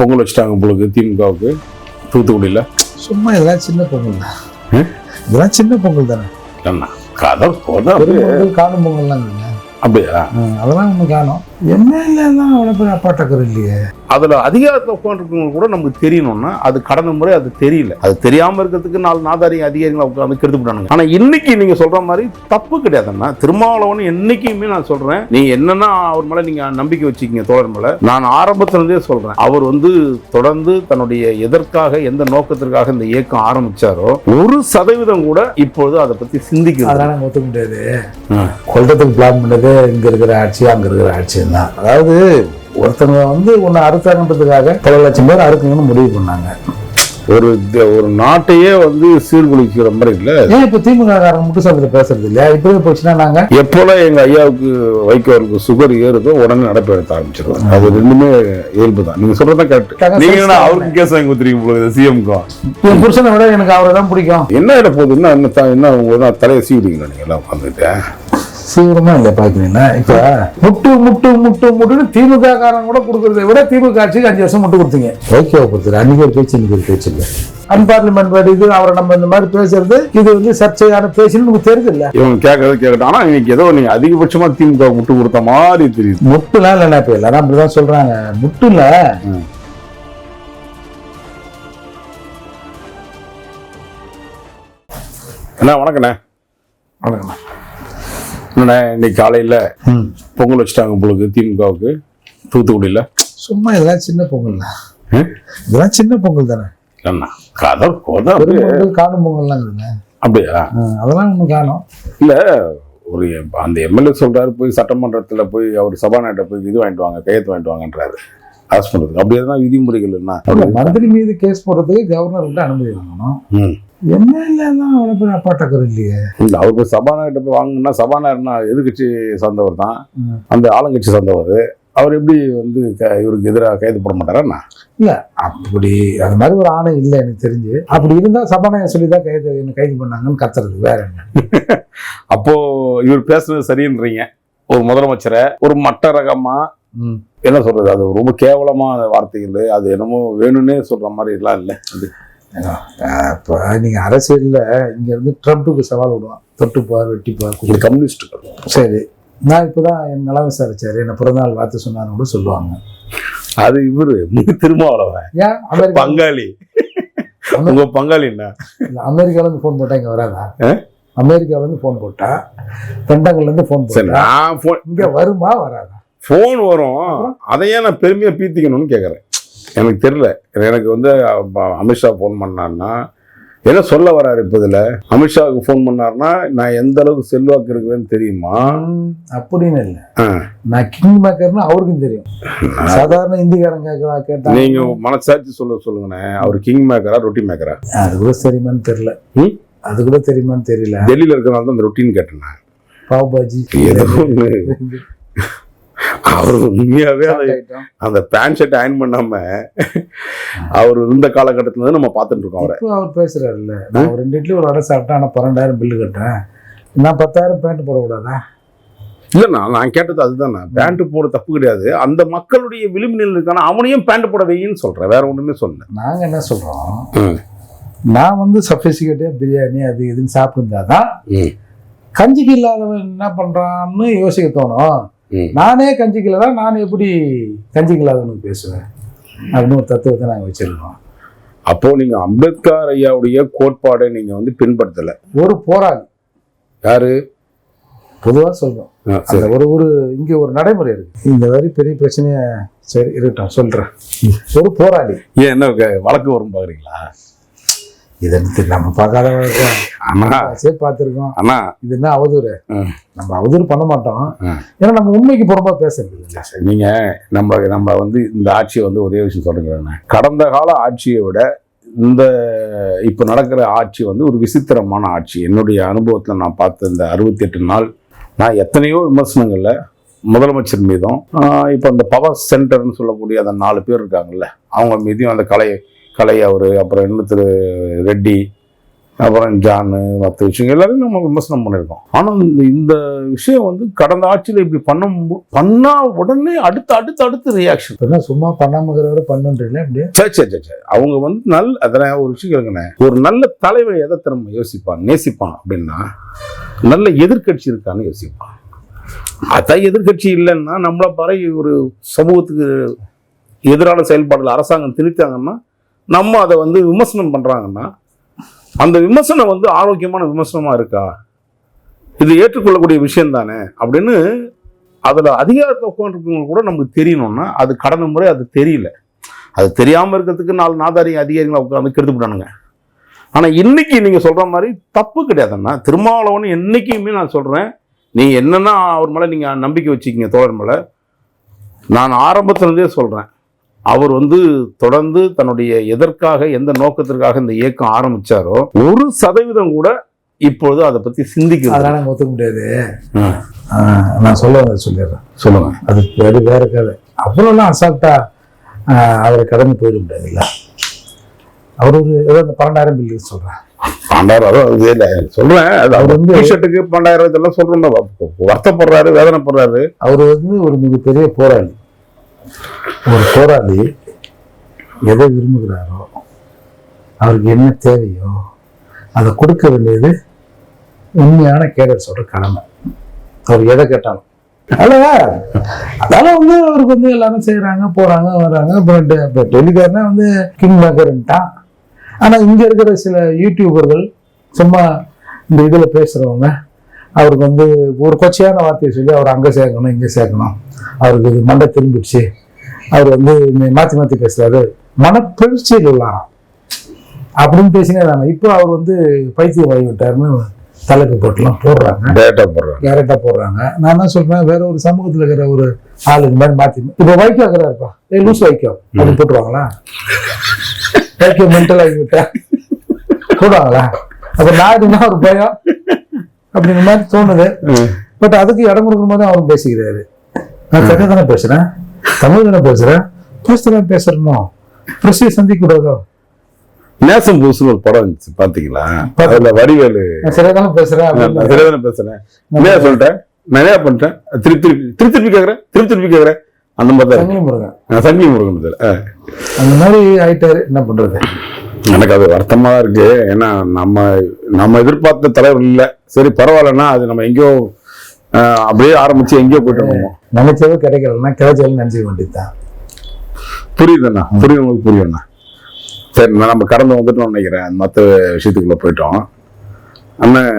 பொங்கல் வச்சுட்டாங்க உங்களுக்கு திமுகவுக்கு தூத்துக்குடியில். சும்மா இதெல்லாம் சின்ன பொங்கல் தான். இதெல்லாம் சின்ன பொங்கல் தானே. என்ன கதை போதும் காணும் பொங்கல்லாம் அப்படியா? அதெல்லாம் ஒண்ணு காணும். எம்எல்ஏலாம் அவ்வளோ பேர் அப்பாட்டக்கர் இல்லையே. அதில் அதிகாரத்தில் உட்காந்துருக்கவங்க கூட நமக்கு தெரியணும்னா அது கடந்த முறை அது தெரியல. அது தெரியாமல் இருக்கிறதுக்கு 4 நாதாரி அதிகாரிகளை உட்காந்து கெடுத்து விட்டானுங்க. ஆனால் இன்னைக்கு நீங்கள் சொல்கிற மாதிரி தப்பு கிடையாதுன்னா திருமாவளவன் என்னைக்குமே நான் சொல்கிறேன், நீ என்னன்னா அவர் மேலே நீங்கள் நம்பிக்கை வச்சுக்கிங்க தோழர் மேலே. நான் ஆரம்பத்திலிருந்தே சொல்கிறேன், அவர் தொடர்ந்து தன்னுடைய எதற்காக எந்த நோக்கத்திற்காக இந்த இயக்கம் ஆரம்பிச்சாரோ 1% கூட இப்பொழுது அதை பற்றி சிந்திக்க அதெல்லாம் ஒத்துக்க முடியாது. கொள்றதுக்கு பிளான் பண்ணது இங்க இருக்கிற ஆட்சி அங்க இருக்கிற ஆட்சி தான். அதாவது ஒருத்தவங்க ஒன்னு அறுத்தாங்கன்றதுக்காக பல லட்சம் பேர் அறுக்கணும்னு முடிவு பண்ணாங்க. ஒரு நாட்டையே சீர்குலைக்கிற மாதிரி இல்ல. ஏன் இப்ப திமுக காரங்க மட்டும் சொல்றது பேசுறது இல்லையா? இப்பவே போச்சுன்னா நாங்க எப்போல்லாம் எங்க ஐயாவுக்கு வைக்கோருக்கு சுகர் ஏறுதோ உடனே நடப்பு எடுத்த ஆரம்பிச்சிருவோம். அது ரெண்டுமே இயல்பு தான். நீங்க சொல்றதான் கரெக்ட். நீங்க அவருக்கு கேஸ் வாங்கி கொடுத்துருக்கீங்க சிஎம்கா. என் புருஷனை விட எனக்கு அவரை தான் பிடிக்கும். என்ன இட போகுது என்ன உங்க தலையை சீவிடுங்களா நீங்க எல்லாம் உட்காந்துட்டு? சீக்கிரமா இல்ல பாக்குறீங்கன்னா இப்ப முட்டுன்னு திமுக காரங்க கூட கொடுக்கறதை விட திமுக ஆட்சிக்கு 5 வருஷம் முட்டு கொடுத்தீங்க. வைக்கோ கொடுத்துரு. அன்னைக்கு ஒரு பேச்சு இன்னைக்கு ஒரு பேச்சு இல்லை. அன்பார்லிமெண்ட் இது அவரை நம்ம இந்த மாதிரி பேசுறது இது சர்ச்சையான பேச்சுன்னு நமக்கு தெரியுது இல்ல. இவங்க கேட்கறது ஆனா இன்னைக்கு ஏதோ நீங்க அதிகபட்சமா திமுக முட்டு கொடுத்த மாதிரி தெரியுது. முட்டுலாம் இல்லைன்னா இப்ப எல்லாரும் அப்படிதான் சொல்றாங்க. முட்டு இல்ல. அண்ணா வணக்கண்ணே. வணக்கண்ணா. இன்னைக்கு காலையில பொங்கல் வச்சுட்டாங்க உங்களுக்கு திமுகவுக்கு தூத்துக்குடியில். சும்மா இதெல்லாம் சின்ன பொங்கல் தான். இதெல்லாம் சின்ன பொங்கல் தானே. என்ன கதை போதும் காணும் பொங்கல்லாம் அப்படியா? அதெல்லாம் ஒண்ணு காணும் இல்ல. ஒரு அந்த எம்எல்ஏ சொல்றாரு போய் சட்டமன்றத்துல போய் அவர் சபாநாயகர் போய் இது வாங்கிட்டு வாங்க, கையெழுத்து வாங்கிட்டு வாங்கன்றாரு அரசு பண்றதுக்கு. அப்படி எதுனா விதிமுறைகள் என்ன? மந்திரி மீது கேஸ் போடுறதுக்கு கவர்னர் அனுமதி வாங்கணும். எம்எல்ஏலாம் அவ்வளோ பேர் அப்பாட்டக்கர் இல்லையே. இல்லை, அவருக்கு சபாநாயகர்கிட்ட போய் வாங்கினா சபாநாயகர்னா எதிர்கட்சி சார்ந்தவர் தான், அந்த ஆளுங்கட்சி சார்ந்தவர். அவர் எப்படி இவருக்கு எதிராக கைது போட மாட்டாரா? இல்லை, அப்படி அது மாதிரி ஒரு ஆணை இல்லை எனக்கு தெரிஞ்சு. அப்படி இருந்தால் சபாநாயகர் சொல்லி தான் கைது பண்ணாங்கன்னு கத்துறது வேற என்ன. அப்போ இவர் பேசுறது சரின்றீங்க. ஒரு முதலமைச்சரை ஒரு மட்ட ரகமா என்ன சொல்றது, அது ரொம்ப கேவலமான வார்த்தைகள். அது என்னமோ வேணும்னே சொல்ற மாதிரி எல்லாம் இல்லை. அது இப்போ நீங்கள் அரசியலில் இங்கேருந்து ட்ரம்ப்புக்கு சவால் விடுவான். தொட்டுப்பார் வெட்டிப்பார் கம்யூனிஸ்டுகள். சரி, நான் இப்போ தான் என் நலம் விசாரிச்சார், என்னை பிறந்தநாள் வார்த்தை சொன்னான்னு கூட சொல்லுவாங்க. அது இவரு திருமாவளவன். ஏன் அமெரிக்கா பங்காளி? உங்க பங்காளி என்ன? அமெரிக்காவிலேருந்து ஃபோன் போட்டால் இங்கே வராதா? அமெரிக்காவிலேருந்து ஃபோன் போட்டா, பெண்டங்கள்லேருந்து ஃபோன் போட்டா இங்கே வருமா வராதா? ஃபோன் வரும். அதையே நான் பெருமையாக பீத்திக்கணும்னு கேட்குறேன். எனக்கு தெரியல. எனக்கு அமித்ஷா ஃபோன் பண்ணார்னா என்ன சொல்ல வர்றாரு? இப்போ இதில் அமித்ஷாவுக்கு ஃபோன் பண்ணார்னா நான் எந்த அளவுக்கு செல்வாக்கு இருக்குதுன்னு தெரியுமா? அப்படின்னு இல்லை, நான் கிங் மேக்கர்னு அவருக்கும் தெரியும். சாதாரண இந்திக்காரங்க கேட்டா நீங்க மனசாட்சி சொல்லுங்கண்ணே, அவர் கிங் மேக்கரா ரொட்டி மேக்கரா? அது கூட தெரியுமான்னு தெரியல. அது கூட தெரியுமான்னு தெரியல. டெல்லியில் இருக்கிறனால தான் அந்த ரொட்டின்னு கேட்டேன். பாவ் பாஜி ஏதோ அவர் உண்மையாவே அந்த பேண்ட் ஷர்ட் அயன் பண்ணாம அவர் இந்த காலகட்டத்துல நம்ம பார்த்துட்டு இருக்கோம். அவர் பேசுறாரு இல்ல, நான் 2 இட்லி ஒரு வடை சாப்பிட்டேன், ஆனா 12,000 பில்லு கட்டேன், நான் 10,000 பேண்ட் போடக்கூடாதா? இல்லைண்ணா, நான் கேட்டது அதுதானே. பேண்ட் போட தப்பு கிடையாது. அந்த மக்களுடைய விளிம்பு நிலையில் இருக்கான அவனையும் பேண்ட் போட வையின்னு சொல்றேன், வேற ஒண்ணுமே சொல்ல. நாங்க என்ன சொல்றோம், நான் சஃபிசிகேட்டா பிரியாணி அது இதுன்னு சாப்பிட்டுருந்தாதான் கஞ்சிக்கு இல்லாதவன் என்ன பண்றான்னு யோசிக்க தோணும். நானே கஞ்சிக்கலனா நான் எப்படி கஞ்சிக்கலாதவனுக்கு பேசுவேன் அப்படின்னு ஒரு தத்துவத்தை நாங்கள் வச்சிருக்கோம். அப்போ நீங்க அம்பேத்கர் ஐயாவுடைய கோட்பாடை நீங்க பின்பற்றல. ஒரு போராளி யாரு பொதுவாக சொல்றோம். ஒரு இங்க ஒரு நடைமுறை இருக்கு. இந்த மாதிரி பெரிய பிரச்சனைய சரி இருக்கட்டும் சொல்றேன். ஒரு போராளி ஏன் என்ன வழக்கு வரும் பாக்குறீங்களா? இதை நம்ம பார்க்காத பார்த்துருக்கோம். ஆனா இது என்ன அவதூறு? நம்ம அவதூறு பண்ண மாட்டோம், ஏன்னா நம்ம உண்மைக்கு புறம்பா பேசுறது. நீங்க நம்ம இந்த ஆட்சியை ஒரே விஷயம் சொல்றீங்க. கடந்த கால ஆட்சியை விட இந்த இப்ப நடக்கிற ஆட்சி ஒரு விசித்திரமான ஆட்சி. என்னுடைய அனுபவத்துல நான் பார்த்த இந்த 68 நாள் நான் எத்தனையோ விமர்சனங்கள்ல முதலமைச்சர் மீதும் இப்போ அந்த பவர் சென்டர்னு சொல்லக்கூடிய அந்த 4 பேர் இருக்காங்கல்ல, அவங்க மீதையும் அந்த கலை அவர், அப்புறம் இன்னொருத்தர் ரெட்டி, அப்புறம் ஜானு மற்ற விஷயங்கள் எல்லாரையும் நம்ம விமர்சனம் பண்ணியிருக்கோம். ஆனால் இந்த விஷயம் வந்து கடந்த ஆட்சியில் இப்படி பண்ணா உடனே அடுத்து ரியாக்ஷன். சும்மா பண்ணாம பண்ணுன்றீங்களா அப்படியே? சரி அவங்க வந்து அதெல்லாம் ஒரு விஷயம் கேளுங்கண்ணே. ஒரு நல்ல தலைவன் எதை திறமை யோசிப்பான் நேசிப்பான் அப்படின்னா நல்ல எதிர்கட்சி இருக்கான்னு யோசிப்பான். அதான் எதிர்கட்சி இல்லைன்னா நம்மள பாரு ஒரு சமூகத்துக்கு எதிரான செயல்பாடுகள் அரசாங்கம் திணித்தாங்கன்னா நம்ம அதை வந்து விமர்சனம் பண்றாங்கன்னா அந்த விமர்சனம் வந்து ஆரோக்கியமான விமர்சனமா இருக்கா, இது ஏற்றுக்கொள்ளக்கூடிய விஷயம் தானே அப்படின்னு அதுல அதிகாரத்தை உட்காந்துருக்கவங்க கூட நமக்கு தெரியணும்னா அது கடந்த முறை அது தெரியல. அது தெரியாம இருக்கிறதுக்கு 4 நாதாரி அதிகாரிகளை உட்காந்து கெடுத்துட்டானுங்க. ஆனா இன்னைக்கு நீங்க சொல்ற மாதிரி தப்பு கிடையாதுன்னா திருமாவளவன் என்னைக்குமே நான் சொல்றேன், நீங்க என்னன்னா அவர் மேல நீங்க நம்பிக்கை வச்சுக்கிங்க தோழர் மேல. நான் ஆரம்பத்திலிருந்தே சொல்றேன், அவர் வந்து தொடர்ந்து தன்னுடைய எதற்காக எந்த நோக்கத்திற்காக இந்த இயக்கம் ஆரம்பிச்சாரோ 1% கூட இப்பொழுது அதை பத்தி சிந்திக்க அதெல்லாம் ஒத்துக்க முடியாது. நான் சொல்லிடுறேன். சொல்லுங்க. அது வேற கதை. அவ்வளோலாம் அசால்ட்டா அவரை கடந்து போயிட முடியாது. இல்லை அவர் ஒரு ஏதோ அந்த 12,000 பில்லுன்னு சொல்றேன். 12,000 சொல்றேன். அவர் வந்து டிஷர்ட்டுக்கு 12,000 இதெல்லாம் சொல்றோம். வருத்தப்படுறாரு, வேதனைப்படுறாரு. அவர் வந்து ஒரு மிகப்பெரிய போராளி. ஒரு போராளி எதை விரும்புகிறாரோ அவருக்கு என்ன தேவையோ அதை கொடுக்க வேண்டியது உண்மையான கேடர்ஸோட கடமை. அவர் எதை கேட்டாலும் அதனால வந்து அவருக்கு வந்து எல்லாரும் செய்யறாங்க, போறாங்க, வர்றாங்க. இப்போ டெல்லிக்காரனா வந்து கிங் மேக்கர்ன்ட்டான். ஆனா இங்க இருக்கிற சில யூடியூபர்கள் சும்மா இந்த இதுல பேசுறவங்க அவருக்கு வந்து ஒரு கொச்சையான வார்த்தையை சொல்லி அவர் அங்க சேர்க்கணும் இங்க சேர்க்கணும், அவருக்கு இது மண்டை திரும்பிடுச்சு, அவர் வந்து மாத்தி பேசுறாரு, மனப்பெழுச்சியில் இல்லாராம் அப்படின்னு பேசினே தானே. இப்போ அவர் வந்து பைத்தியம் வாங்கி விட்டாருன்னு தலைப்பு போட்டுலாம் போடுறாங்க, டேரக்டா போடுறாங்க. நான் என்ன சொல்றேன், வேற ஒரு சமூகத்துல இருக்கிற ஒரு ஆளு இந்த மாதிரி மாத்தி இப்போ வைக்கோ இருக்கிறாருப்பா, லூஸ் வைக்கோ அப்படி போட்டுருவாங்களா? வைக்கோ மென்டல் ஆகி விட்டா போடுவாங்களா? அப்ப நாடுன்னா ஒரு பயம் அப்படிங்கிற மாதிரி தோணுது. பட் அதுக்கு இடம் கொடுக்குற மாதிரி அவரும் பேசிக்கிறாரு. நான் தமிழ் தானே பேசுறேன், தமிழ் தானே பேசுறேன், பேசுறணும் பிரசியை சந்திக்க கூடாதோ? நேசம் பூசுன்னு ஒரு படம் இருந்துச்சு, பாத்தீங்களா? அதுல வடிவேலு சரியாதானே பேசுறேன் என்ன சொல்லிட்டேன், நிறைய பண்ணிட்டேன், திருப்பி கேக்குறேன் அந்த மாதிரி சங்கி முருகன் அந்த மாதிரி ஆயிட்டாரு. என்ன பண்றது? எனக்கு அது வருத்தமா இருக்கு. ஏன்னா நம்ம எதிர்பார்த்த தலைவர் இல்லை. சரி பரவாயில்லன்னா அது நம்ம எங்கேயோ அப்படியே ஆரம்பிச்சு எங்கேயோ போயிட்டு இருக்கோம். நினைச்சவே கிடைக்கலன்னா கிடைச்சாலும் நினைச்சுக்க வேண்டியதுதான். புரியுதுண்ணா, உங்களுக்கு புரியுதுண்ணா. சரி நம்ம கடந்து வந்துட்டோம்னு நினைக்கிறேன், மற்ற விஷயத்துக்குள்ள போயிட்டோம். அண்ணன்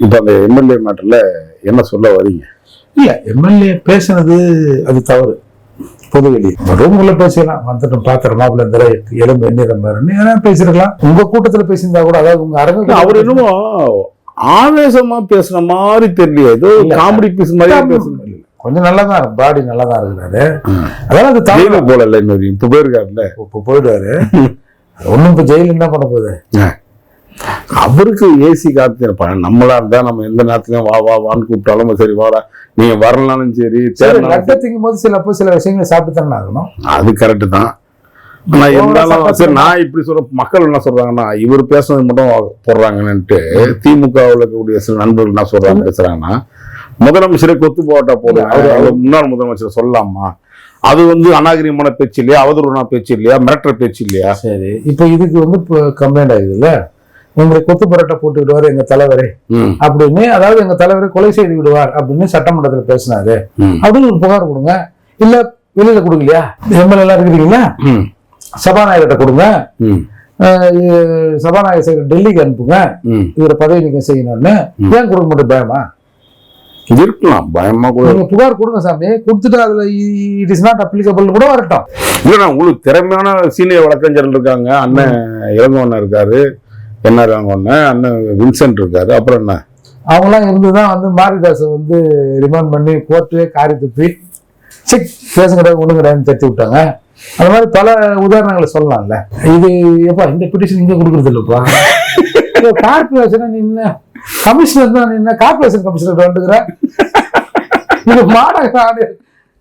இப்ப அந்த எம்எல்ஏ மேட்டர்ல என்ன சொல்ல வரீங்க? இல்ல எம்எல்ஏ பேசுனது அது தவறு. பொதுவெளி ரூம்ல பேசலாம், வந்துட்டோம் பாத்திரம் மாப்பிள்ள இந்த எலும்பு எண்ணிரம்பாருன்னு பேசிருக்கலாம். உங்க கூட்டத்துல பேசியிருந்தா கூட, அதாவது உங்க அரங்கு அவர் என்னமோ ஆவேசமா பேசுன மாதிரி தெரியல, ஏதோ காமெடி பீஸ் மாதிரி பேசணும். கொஞ்சம் நல்லாதான் பாடி நல்லாதான் இருக்கிறாரு. அதனால அது தலையில போல இல்ல, இன்னொரு இப்ப போயிருக்காருல்ல, இப்ப போயிடுவாரு. ஒன்னும் இப்ப ஜெயில என்ன பண்ண போகுது? அவருக்கு ஏசி காத்திருப்பாங்க. நம்மளா இருந்தா நம்ம எந்த நேரத்துலயும் வான்னு கூப்பிட்டாலும் சரி வாடா, நீங்க வரலாலும் சரி. திங்கும் போது சில விஷயங்களை சாப்பிட்டு தானே ஆகணும். அது கரெக்ட் தான். ஆனா இருந்தாலும் சரி, நான் இப்படி சொல்ற மக்கள் என்ன சொல்றாங்கன்னா, இவர் பேசுனது மட்டும் போடுறாங்கன்னுட்டு திமுகவில் இருக்கக்கூடிய சில நண்பர்கள் என்ன சொல்றாங்க பேசுறாங்கன்னா, முதலமைச்சரை கொத்து போட்டா போடுவாங்க, முன்னாள் முதலமைச்சர் சொல்லலாமா? அது வந்து அநாகரிகமான பேச்சு இல்லையா, அவதூறான பேச்சு இல்லையா, மிரட்டுற பேச்சு இல்லையா? சரி, இப்ப இதுக்கு வந்து கம்ப்ளைண்ட் ஆகுதுல்ல, எங்களை கொத்து பரோட்டா போட்டு விடுவார் எங்க தலைவரே அப்படின்னு, அதாவது எங்க தலைவரை கொலை செய்து விடுவார் அப்படின்னு சட்டமன்றத்துல பேசினாரு அப்படின்னு ஒரு புகார் கொடுங்க. இல்ல வெளியில கொடுக்கலையா? எம்எல்ஏ எல்லாம் இருக்கிறீங்களா, சபாநாயகர்கிட்ட கொடுங்க, சபாநாயகர் டெல்லிக்கு அனுப்புங்க, இவரை பதவி நீக்கம் செய்யணும்னு. ஏன் கொடுக்க மாட்டேன்? பயமா இருக்கலாம், பயமா கூட. நீங்க புகார் கொடுங்க சாமி, கொடுத்துட்டு அதுல இட் இஸ் நாட் அப்ளிகபிள் கூட வரட்டும். இல்லைண்ணா, உங்களுக்கு திறமையான சீனியர் வழக்கறிஞர்கள் இருக்காங்க. அண்ணன் இளங்கோண்ணன் இருக்காரு, என்ன இளங்கோண்ணன், அண்ணன் வின்சென்ட் இருக்காரு. அப்புறம் என்ன அவங்களாம் இருந்துதான் வந்து மாரிதாஸை வந்து ரிமாண்ட் பண்ணி போட்டு காரி துப்பி செக் பேச கிடையாது ஒண்ணு கிடையாதுன்னு தட்டி விட்டாங்க. அது மாதிரி பல உதாரணங்களை சொல்லலாம்ல. இது எப்பா இந்த பிட்டிஷன் இங்க கொடுக்குறது இல்லப்பா, கார்பரேஷன் நின்ன கமிஷனர் தான் நின்ன கார்பரேஷன் கமிஷனர் வந்துக்கிற மாநகர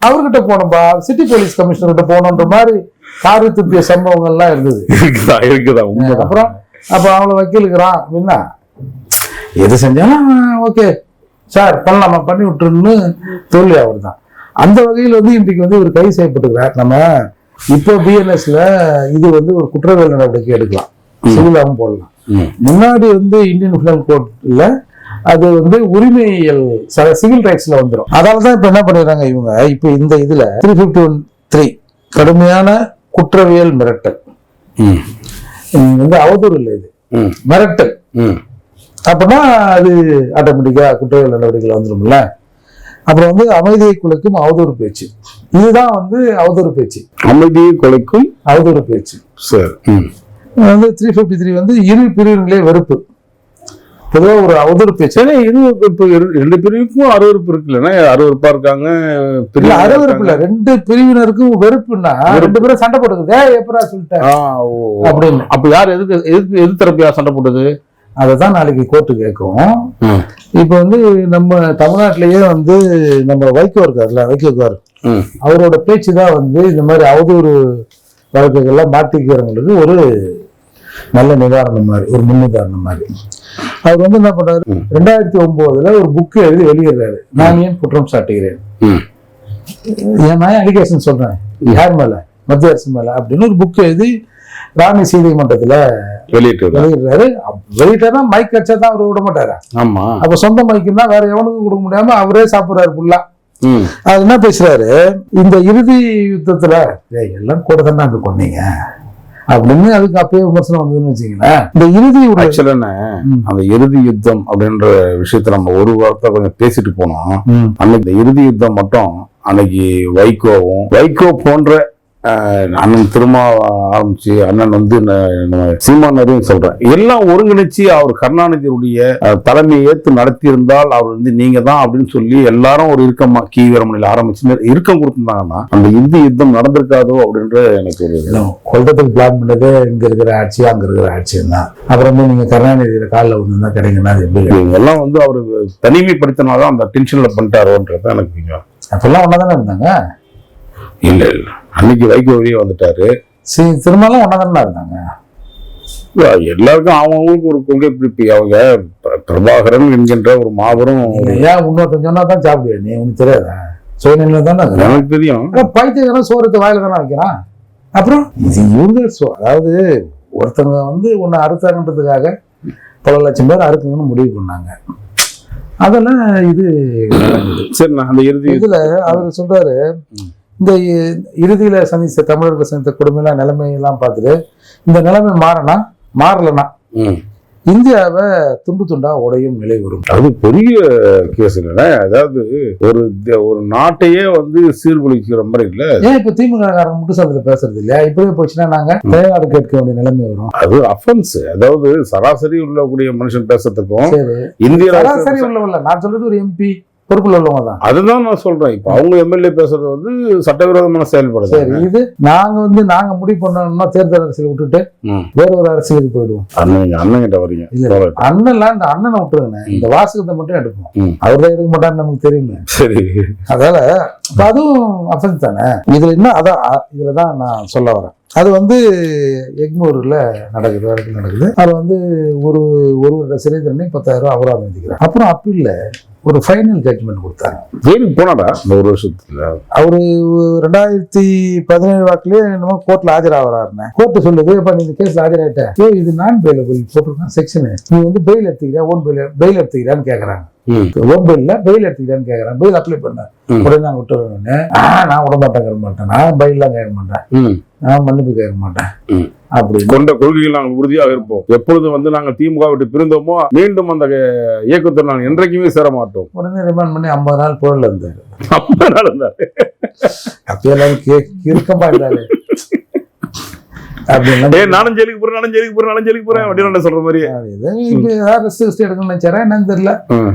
அவர்கிட்ட போனோம்பா, சிட்டி போலீஸ் கமிஷனர் கிட்ட போனோன்ற மாதிரி காரி துப்பிய சம்பவங்கள்லாம் இருந்தது. இருக்குதா? அப்புறம் அப்போ அவளை வக்கீலுக்குறான் அப்படின்னா எது செஞ்சாலும் ஓகே சார் பண்ணலாமா பண்ணி விட்டுருன்னு தோல்வி அவர் தான். அந்த வகையில் வந்து இன்றைக்கு வந்து இவர் கைது செய்யப்பட்டிருக்கிறார். நம்ம இப்போ பிஎன்எஸ்ல இது வந்து ஒரு குற்றவியல் நடவடிக்கை எடுக்கலாம், சிவிலாகவும் போடலாம். முன்னாடி வந்து இந்தியன் பினல் கோட்ல அது வந்து உரிமையியல் சிவில் ரைட்ஸ்ல வந்துடும். அதனாலதான் இப்ப என்ன பண்ணிடுறாங்க இவங்க, இப்ப இந்த இதுல 351(3) கடுமையான குற்றவியல் மிரட்டல் வந்து அவதூறு இல்லை, இது மிரட்டல். அப்படின்னா அது ஆட்டோமேட்டிக்கா குற்றவியல் நடவடிக்கைகள் வந்துடும்ல. அப்புறம் வந்து அமைதியை குலைக்கும் அவதூறு பேச்சு, இதுதான் வந்து அவதூறு பேச்சு. அமைதியை குலைக்கும் அவதூறு பேச்சு சார் வந்து 353 வந்து இரு பிரிவினர்களே வெறுப்பு. பொதுவாக ஒரு அவதூறு பேச்சு இப்போ 2 பிரிவுக்கும் அருவருப்பு இருக்குல்லன்னா, அருவருப்பா இருக்காங்க. அருவருப்பு இல்ல, 2 பிரிவினருக்கும் வெறுப்புன்னா 2 பேரும் சண்டை போட்டுக்குது எப்பரா சொல்லிட்டேன் அப்படின்னு. அப்ப யார் எது தரப்பு யார் சண்டை போட்டது? அதைதான் நாளைக்கு கோர்ட்டு கேட்கும். இப்ப வந்து நம்ம தமிழ்நாட்டிலேயே வந்து நம்ம வைகோ இருக்காருல்ல, வைகோக்கார், அவரோட பேச்சு தான் வந்து இந்த மாதிரி அவதூறு வழக்குகள்லாம் மாட்டிக்கிறவங்களுக்கு ஒரு நல்ல நிவாரணம் மாதிரி, ஒரு முன்னுதாரணம் மாதிரி. அவர் வந்து என்ன பண்றாரு, 2009 ஒரு புக்கு எழுதி வெளியிடுறாரு, நான் ஏன் குற்றம் சாட்டுகிறேன், நான் அலிகேஷன் சொல்றேன் யார் மேல, மத்திய அரசு மேல அப்படின்னு ஒரு புக் எழுதி ராணி நீதிமன்றத்துல வெளியிடுறாரு. வெளியிட்டா மைக் வச்சா தான் அவர் விட மாட்டாரு. ஆமா, அப்ப சொந்த மைக்குன்னா வேற எவனுக்கும் கொடுக்க முடியாம அவரே சாப்பிடுறாரு ஃபுல்லா. அது என்ன பேசுறாரு, இந்த இறுதி யுத்தத்துல எல்லாம் கூட தானே அங்க கொண்டீங்க அப்படின்னு அதுக்கு அப்பயே விமர்சனம் வந்ததுன்னு வச்சுக்கீங்களேன். இந்த இறுதி அந்த இறுதி யுத்தம் அப்படின்ற விஷயத்த நம்ம ஒரு வாரத்தை கொஞ்சம் பேசிட்டு போனோம். அன்னைக்கு இந்த இறுதி யுத்தம் மட்டும் அன்னைக்கு வைகோ போன்ற அண்ணன் திரும்ப ஆரம்பிச்சு, அண்ணன் வந்து சீமானரையும் சொல்றேன், எல்லாம் ஒருங்கிணைச்சு அவர் கருணாநிதியுடைய தலைமையை ஏற்று நடத்தி இருந்தால் அவர் வந்து நீங்க தான் அப்படின்னு சொல்லி எல்லாரும் ஒரு இறுக்கமா கீவரமணியில் ஆரம்பிச்சு இறுக்கம் கொடுத்துருந்தாங்கன்னா அந்த இறுதி யுத்தம் நடந்திருக்காதோ அப்படின்ற எனக்கு ஒரு கொல்கத்துக்கு பிளான் பண்ணது இங்க இருக்கிற ஆட்சி அங்க இருக்கிற ஆட்சி தான். அப்புறம் வந்து நீங்க கருணாநிதியோட காலில் வந்து கிடைக்குன்னா இதெல்லாம் வந்து அவர் தனிமைப்படுத்தினாதான் அந்த டென்ஷன்ல பண்ணிட்டாரோன்றது எனக்கு. அப்பெல்லாம் ஒன்னாதானே இருந்தாங்க. இல்ல அன்னைக்கு வைகோவே வந்துட்டாரு, திரும்பலாம் ஒன்னாதானே இருந்தாங்க. எல்லாருக்கும் அவங்களுக்கு ஒரு கொள்கை பிடிப்பி. அவங்க பிரபாகரன் என்கின்ற ஒரு மாபெரும் ஏன் இன்னொருத்தன் சொன்னாதான் சாப்பிடுவே, நீ உனக்கு தெரியாதா, சுயநிலை தானே எனக்கு தெரியும். பைத்தியக்காரன் சோறத்தை வாயில தானே வைக்கிறான். அப்புறம் இது இவங்க அதாவது ஒருத்தவங்க வந்து ஒன்னு அறுத்தாங்கன்றதுக்காக பல லட்சம் பேர் அறுக்கணும்னு முடிவு பண்ணாங்க. அதெல்லாம் இது சரி. நான் அந்த இறுதி இதுல அவர் சொல்றாரு, இந்த இறுதியில சந்தித்த தமிழர்கள் சந்தித்த கொடுமையெல்லாம் நிலைமையெல்லாம் பார்த்துட்டு இந்த நிலைமை மாறலன்னா இந்தியாவை துண்டு துண்டா உடையும் நிலை வரும். அது பெரிய கேஸ் இல்லைன்னா, அதாவது ஒரு நாட்டையே வந்து சீர்குலைக்கிற மாதிரி இல்ல. ஏன் இப்ப திமுக காரங்க மட்டும் சந்தில பேசுறது இல்லையா? இப்பவே போச்சுன்னா நாங்க தயாராக கேட்க வேண்டிய நிலைமை வரும். அது அஃபென்ஸ். அதாவது சராசரி உள்ளக்கூடிய மனுஷன் பேசுறதுக்கும் இந்திய சராசரி உள்ளவல்ல, நான் சொல்றது ஒரு எம்பி பொறுப்புல உள்ளவங்க தான். அதுதான் நான் சொல்றேன். இப்ப அவங்க எம்எல்ஏ பேசுறது வந்து சட்டவிரோதமான செயல்படுது. சரி, இது நாங்க முடிவு பண்ணோம்னா தேர்தல் அரசியல் விட்டுட்டு வேற ஒரு அரசியலுக்கு போயிடுவோம். அண்ணன் கிட்ட வரீங்க. அண்ணன்லாம் இந்த அண்ணனை விட்டுருங்க, இந்த வாசகத்தை மட்டும் எடுப்போம். அவர்தான் எடுக்க மாட்டான்னு நமக்கு தெரியுமே. சரி, அதால அதுவும் அஃபென்ஸ் தானே. இதுல என்ன இதுலதான் நான் சொல்ல வரேன். அது வந்து எக்மூர்ல நடக்குது. அது வந்து ஒரு சிறை தண்டனை 10,000 ரூபாய் அபராதம் விதிக்கிறார். அப்புறம் அப்பீல்ல ஒரு ஃபைனல் ஜட்ஜ்மெண்ட் கொடுத்தாங்க. ஜெயிலுக்கு போனாடா இந்த ஒரு வருஷத்துல. அவரு 2017 வாக்குலயே என்னமோ கோர்ட்ல ஆஜராகிறாருன்னு கோர்ட்டு சொல்லுது, இப்ப நீ இந்த கேஸ்ல ஆஜராயிட்ட, இது நான் பெயிலபிள் போட்டிருக்கான் செக்ஷன், நீ வந்து பெயில் எடுத்துக்கிறியா, ஓன் பெயில் எடுத்துக்கிறியான்னு கேக்குறாங்க. ஓன் பெயில்ல பெயில் எடுத்துக்கிறியான்னு கேக்குறாங்க. பெயில் அப்ளை பண்ண உடனே நான் விட்டுறேன், நான் விட மாட்டேன், நான் பெயிலாம் கேட்க மாட்டேன், நான் மன்னிப்பு கேட்க மாட்டேன் அப்படி கொண்ட கொள்கையில் நாங்கள் உறுதியாக இருப்போம். எப்பொழுது வந்து நாங்கள் திமுக விட்டு பிரிந்தோமோ மீண்டும் அந்த இயக்கத்தை நாங்கள் என்றைக்குமே சேர மாட்டோம். உடனே ரிமாண்ட் பண்ணி 50 நாள் புழல்ல இருந்தாரு. 50 நாள் இருந்தாரு. அப்பயெல்லாம் இருக்கமா இருந்தாரு. நானும் ஜெயிலுக்கு போறேன் அப்படின்னு சொல்ற மாதிரி எடுக்கணும்னு என்னன்னு தெரியல.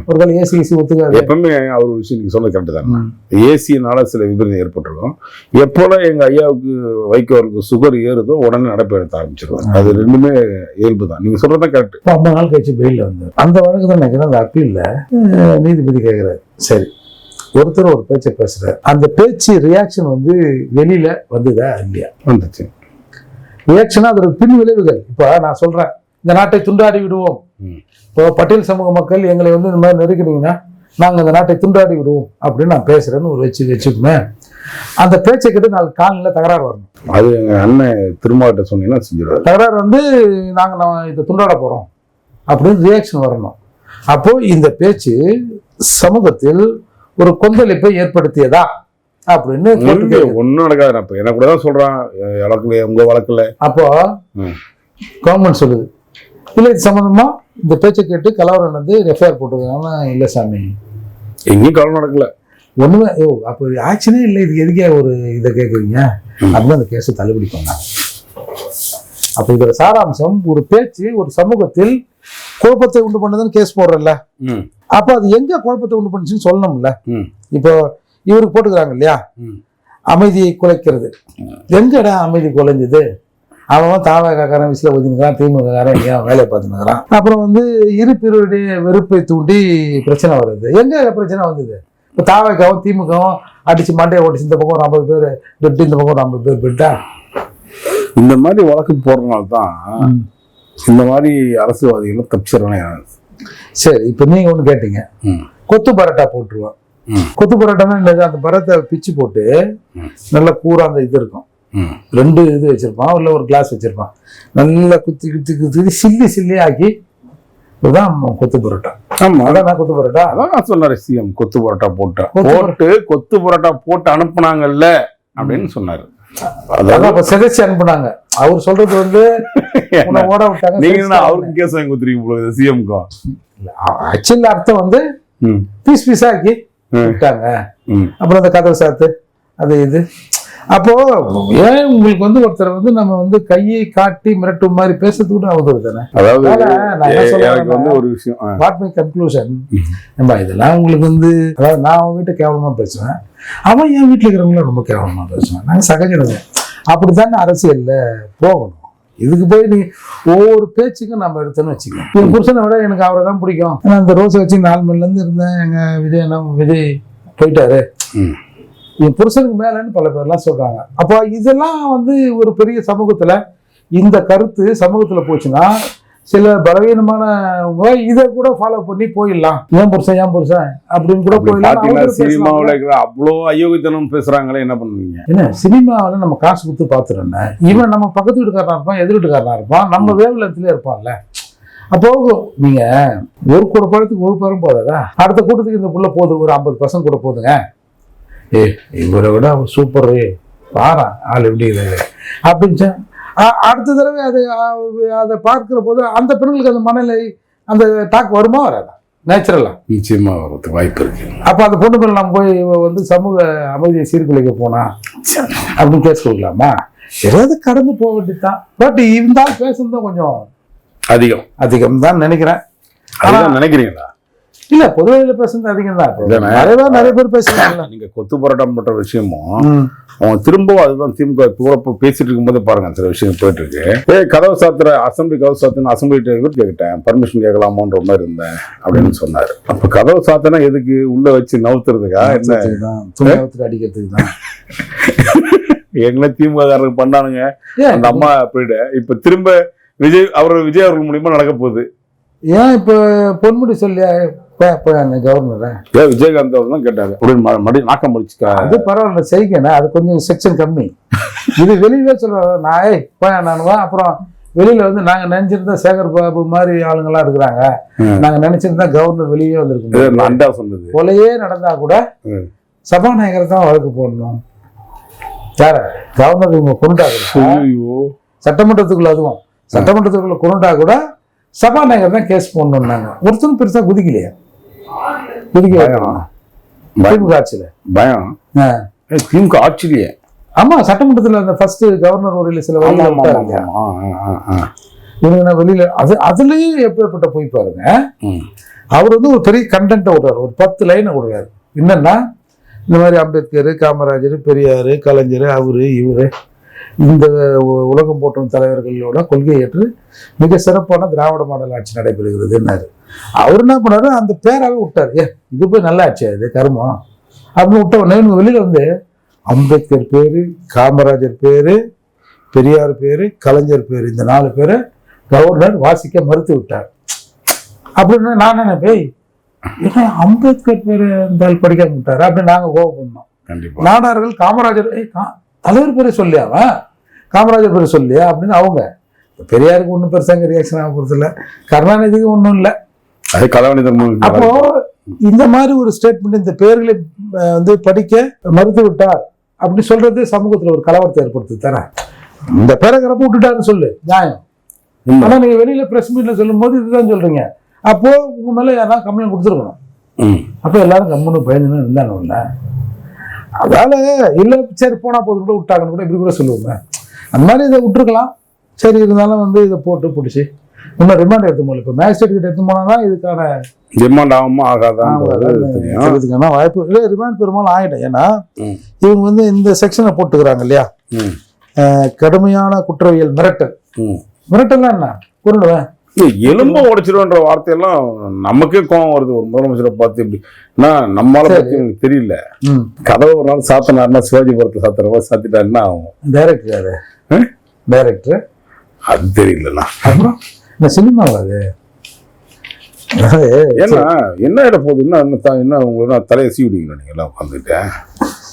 ஒரு கால ஏசி ஒத்துக்காது. எப்பவுமே அவர் விஷயம் நீங்க சொன்னது கரெக்ட் தான். ஏசினால சில விபரீதம் ஏற்பட்டிருக்கும். எப்போல எங்க ஐயாவுக்கு வைகோருக்கு சுகர் ஏறுதோ உடனே நடப்பு எடுத்த ஆரம்பிச்சிருவாங்க. அது ரெண்டுமே இயல்பு தான். நீங்க சொல்றதான் கரெக்ட். 50 நாள் கழிச்சு பெயில வந்து அந்த வழக்கு தான் நினைக்கிறேன். அந்த அப்பீல்ல நீதிபதி கேட்கிறாரு, சரி ஒருத்தர் ஒரு பேச்சை பேசுறாரு, அந்த பேச்சு ரியாக்ஷன் வந்து வெளியில வந்துதா இல்லையா? வந்துச்சு. ரியாக்ஷனா அதோட பின் விளைவுகள். இப்ப நான் சொல்றேன், இந்த நாட்டை துண்டாடி விடுவோம். இப்போ பட்டியல் சமூக மக்கள் எங்களை வந்து இந்த மாதிரி நெருக்கினீங்கன்னா நாங்கள் இந்த நாட்டை துண்டாடி விடுவோம் அப்படின்னு நான் பேசுறேன்னு ஒரு வச்சுக்குமே. அந்த பேச்சை கிட்ட நாலு காலில் தகராறு வரணும். அது எங்க அண்ணன் திருமாவட்ட சொன்னீங்கன்னா செஞ்சிருவாரு. தகராறு வந்து நான் இதை துண்டாட போறோம் அப்படின்னு ரியாக்ஷன் வரணும். அப்போ இந்த பேச்சு சமூகத்தில் ஒரு கொந்தளிப்பை ஏற்படுத்தியதா அப்படின்னு ஒன்னும் நடக்காது. அப்ப என்ன கூட தான் சொல்றான் வழக்குல உங்க வழக்குல. அப்போ கவர்மெண்ட் சொல்லுது இல்லை இது சம்பந்தமா இந்த பேச்சை கேட்டு கலவரம் நடந்து எஃப்ஐஆர் போட்டுருக்காங்க. இல்லை சாமி எங்கேயும் கலவரம் நடக்கல ஒண்ணுமே. அப்போ ஆக்ஷனே இல்லை, இது எதுக்கே ஒரு இதை கேட்குறீங்க அப்படின்னு அந்த கேஸை தள்ளுபடி பண்ணாங்க. அப்போ இதோட சாராம்சம் ஒரு பேச்சு ஒரு சமூகத்தில் குழப்பத்தை உண்டு பண்ணதுன்னு கேஸ் போடுறல. அப்போ அது எங்க குழப்பத்தை உண்டு பண்ணுச்சுன்னு சொல்லணும்ல. இப்போ இவருக்கு போட்டுக்கிறாங்க இல்லையா அமைதியை குலைக்கிறது. எங்கடா அமைதி குலைஞ்சது? அவன் தாவகாரன் விசில ஊதினுக்கிறான், திமுககாரன் எங்கேயா வேலையை பார்த்துனுக்கிறான். அப்புறம் வந்து இருப்பினுடைய வெறுப்பை தூண்டி பிரச்சனை வருது. எங்க பிரச்சனை வந்தது? இப்போ தாவகாவும் திமுகவும் அடிச்சு மண்டையை ஓடிச்சு. இந்த பக்கம் ஒரு 50 பேர் பெட்டு, இந்த பக்கம் ஒரு 50 பேர் பெட்டா. இந்த மாதிரி வழக்கு போடுறதுனால தான் இந்த மாதிரி அரசியல்வாதிகளும் தப்பிச்சிடறானே. சரி, இப்போ நீங்க ஒண்ணு கேட்டீங்க, கொத்து பரோட்டா போட்டுருவோம். கொத்து பரோட்டானா அந்த பரோட்டா பிச்சு போட்டு நல்லா கூரா அந்த இது இருக்கும், 2 இது வச்சிருப்பான், உள்ள ஒரு கிளாஸ் வச்சிருப்பான், நல்லா குத்தி குத்தி குத்தி சில்லி சில்லி ஆக்கி இதுதான் கொத்து பரோட்டா. ஆமா, அதான் கொத்து பரோட்டா. அதான் நான் சொன்னாரு சிஎம் கொத்து பரோட்டா போட்டு கொத்து பரோட்டா போட்டு அனுப்புனாங்கல்ல அப்படின்னு சொன்னாரு. அதான் சிதைச்சு அனுப்புனாங்க. அவர் சொல்றது வந்து ஓட விட்டாங்க. நீங்க அவருக்கு கேஸ் வாங்கி கொடுத்துருக்கீங்க போல சிஎம்க்கு. ஆக்சுவலி அர்த்தம் வந்து பீஸ் பீஸா ஆக்கி விட்டாங்க. அப்புறம் அந்த கதவை சாத்து அது இது. அப்போ ஏன் உங்களுக்கு வந்து ஒருத்தர் வந்து நம்ம வந்து கையை காட்டி மிரட்டும் மாதிரி பேசுறது கூட அவதூறு தானே. அதாவது ஒரு விஷயம் வாட் மை கன்க்ளூஷன், இதெல்லாம் உங்களுக்கு வந்து அதாவது நான் அவன் வீட்டை கேவலமா பேசுவேன், அவன் என் வீட்டுல இருக்கிறவங்களும் ரொம்ப கேவலமா பேசுவேன். நாங்க சகஜங்க. அப்படித்தானே அரசியல்ல போகணும். இதுக்கு போய் நீ ஒவ்வொரு பேச்சுக்கும் நம்ம எடுத்தோன்னு வச்சுக்கோங்க. என் புருஷனை விட எனக்கு அவரை தான் பிடிக்கும். ஏன்னா அந்த ரோஸை வச்சு 4 மணில இருந்து இருந்தேன். எங்க விஜய் போயிட்டாரு, என் புருஷனுக்கு மேலன்னு பல பேர்லாம் சொல்றாங்க. அப்போ இதெல்லாம் வந்து ஒரு பெரிய சமூகத்துல இந்த கருத்து சமூகத்துல போச்சுன்னா சில பலவீனமானவங்க இதை கூட ஃபாலோ பண்ணி போயிடலாம். ஏன் புருஷன் அப்படின்னு கூட போயிடலாம். சினிமாவில் அவ்வளோ அயோக்கியத்தனம் பேசுறாங்களே, என்ன பண்ணுவீங்க? என்ன சினிமாவில் நம்ம காசு கொடுத்து பார்த்துறோம்னா இவன் நம்ம பக்கத்து வீட்டுக்காரனா இருப்பான், எதிர் வீட்டுக்காரனா இருப்பான், நம்ம வேவ்லென்த்லயே இருப்பான்ல. அப்போ நீங்க ஒரு கூட பழத்துக்கு ஒரு பழம் போதாதா? அடுத்த கூட்டத்துக்கு இந்த புள்ள போகுது, ஒரு 50% கூட போதுங்க. இவரை விட அவர் சூப்பர் பாரா ஆள் எப்படி அப்படின்னு அடுத்த தடவை அதை பார்க்கிற போது அந்த பெண்களுக்கு அந்த மனநிலை அந்த டாக் வருமா வராதா? நேச்சுரலா நிச்சயமா வரதுக்கு வாய்ப்பு இருக்கு. அப்ப அந்த பொண்ணுகள் நம்ம போய் வந்து சமூக அமைதியை சீர்குலைக்க போனா அப்படின்னு கேஸ் கொடுக்கலாமா? ஏதாவது கடந்து போக வேண்டியதுதான். பட் இருந்தாலும் பேசுறதும் கொஞ்சம் அதிகம் தான் நினைக்கிறேன். நினைக்கிறீங்களா? இல்ல, பொதுவெளியில பேசுறது அதிகம் தான். நிறைய பேர் பேசுறாங்க. நீங்க கொத்து பரோட்டா பண்ற விஷயமும் அவங்க திரும்பவும் அதுதான் திமுக தூரப்ப பேசிட்டு இருக்கும்போது பாருங்க சில விஷயம் போயிட்டு இருக்கு. கதவு சாத்துற அசம்பிளி கதவு சாத்துன்னு அசம்பிளி கேட்டேன், பர்மிஷன் கேட்கலாமோன்ற மாதிரி இருந்தேன் அப்படின்னு சொன்னாரு. அப்ப கதவு சாத்தினா எதுக்கு? உள்ள வச்சு நவுத்துறதுக்கா? என்ன அடிக்கிறதுக்கு தான். எங்களை திமுக பண்ணானுங்க அந்த அம்மா போயிட்டு இப்ப திரும்ப விஜய் அவர்கள் மூலியமா நடக்க போகுது. ஏன் இப்ப பொன்முடி சொல்லியா கவர்னர் விஜயகாந்த் அவர் தான் கேட்டாரு, நாக்கம் முடிச்சுக்கா. அது பரவாயில்ல செய்கணும், அது கொஞ்சம் செக்ஷன் கம்மி. இது வெளியவே சொல்றாரு, நானுவா. அப்புறம் வெளியில வந்து நாங்க நினைச்சிருந்தா சேகர் பாபு மாதிரி ஆளுங்கெல்லாம் இருக்கிறாங்க, நாங்க நினைச்சிருந்தா கவர்னர் வெளியே வந்திருக்கு சொன்னது கொலையே நடந்தா கூட சபாநாயகர் தான் வழக்கு போடணும். யார கவர்னர் இவங்க கொண்டாடுறோம் சட்டமன்றத்துக்குள்ள, அதுவும் சட்டமன்றத்துக்குள்ள கொண்டா கூட சபாநாயகர் தான் கேஸ் போடணும்னாங்க. ஒருத்தரும் பெருசா குதிக்கலையா? திமுக ஆட்சியில பயம். திமுக ஆட்சியிலேயே ஆமா, சட்டமன்றத்துல அந்த ஃபர்ஸ்ட் கவர்னர் உரையில சில இவங்க வெளியில அதுலயே எப்பேற்பட்ட போய் பாருங்க. அவர் வந்து ஒரு பெரிய கண்டென்ட்டை விடுறாரு, ஒரு 10 லைனை விடுறாரு. என்னன்னா இந்த மாதிரி அம்பேத்கர், காமராஜர், பெரியார், கலைஞர், அவரு இவரு இந்த உலகம் போற்றும் தலைவர்களோட கொள்கையை ஏற்று மிக சிறப்பான திராவிட மாடல் ஆட்சி நடைபெறுகிறதுன்னாரு. அவர் என்ன பண்ணாரு, அந்த பேராவே விட்டாரு. இது போய் நல்ல ஆட்சி அது கருமம் அப்படின்னு விட்ட உடனே வெளியில வந்து அம்பேத்கர் பேரு, காமராஜர் பேரு, பெரியார் பேரு, கலைஞர் பேரு, இந்த 4 பேரை கவர்னர் வாசிக்க மறுத்து விட்டார். அப்படின்னு நான் நினைப்பேன், ஏன்னா அம்பேத்கர் பேர் இருந்தால் படிக்க விட்டாரு அப்படின்னு நாங்க கோபம் பண்ணோம். கண்டிப்பா நாடார்கள் காமராஜர் தலைவர் பேரை சொல்லியா, அவன் காமராஜர் பேரை சொல்லியா அப்படின்னு அவங்க. பெரியாருக்கு ஒன்றும் பெருசாங்க ரியாக்ஷன் ஆக போறது இல்லை, கருணாநிதிக்கு ஒன்றும் இல்லை. அது கலாநிதர் அப்போ இந்த மாதிரி ஒரு ஸ்டேட்மெண்ட், இந்த பேர்களை வந்து படிக்க மறுத்து விட்டார் அப்படின்னு சொல்றது சமூகத்துல ஒரு கலவரத்தை ஏற்படுத்தி தர. இந்த பேராகிராஃப் விட்டுட்டாருன்னு சொல்லு நியாயம். ஆனா நீங்க வெளியில பிரஸ் மீட்ல சொல்லும் போது இதுதான் சொல்றீங்க. அப்போ உங்க மேல யாராவது கம்ப்ளைண்ட் கொடுத்துருக்கணும். அப்ப எல்லாரும் கம்முன்னு பயந்துன்னு இருந்தாங்க. அதால இல்ல சரி போனா போது கூட விட்டாங்கன்னு கூட இப்படி கூட சொல்லுவோங்க. அந்த மாதிரி இதை விட்டுருக்கலாம். சரி இருந்தாலும் வந்து இதை போட்டு பிடிச்சி இன்னும் ரிமாண்ட் எடுத்து போகல. இப்போ மேஜிஸ்ட்ரேட் கிட்ட எடுத்து போனாதான் இதுக்கான ரிமாண்ட் ஆகாம ஆகாதான் வாய்ப்பு இல்லை. ரிமாண்ட் பெரும்பாலும் ஆகிட்டேன். ஏன்னா இவங்க வந்து இந்த செக்ஷனை போட்டுக்கிறாங்க இல்லையா, கடுமையான குற்றவியல் மிரட்டல். மிரட்டல்லாம் என்ன பொருளுவேன், எலும்ப உடைச்சிருவன்ற வார்த்தையெல்லாம் நமக்கே கோவம் வருது. ஒரு முதலமைச்சரை பார்த்து இப்படி நம்மளால பத்தி எனக்கு தெரியல. கதவை ஒரு நாள் சாத்தினாருன்னா சிவாஜிபுரத்தை சாத்துறவா சாத்திட்டாருன்னா ஆகும். டைரக்டர் யாரு? டைரக்டர் அது தெரியலண்ணா. அப்புறம் இந்த சினிமாவில் அது ஏன்னா என்ன இட போகுது, என்ன உங்களுக்கு தலையை சீவிடுவீங்களா நீங்க எல்லாம் உட்காந்துட்டு?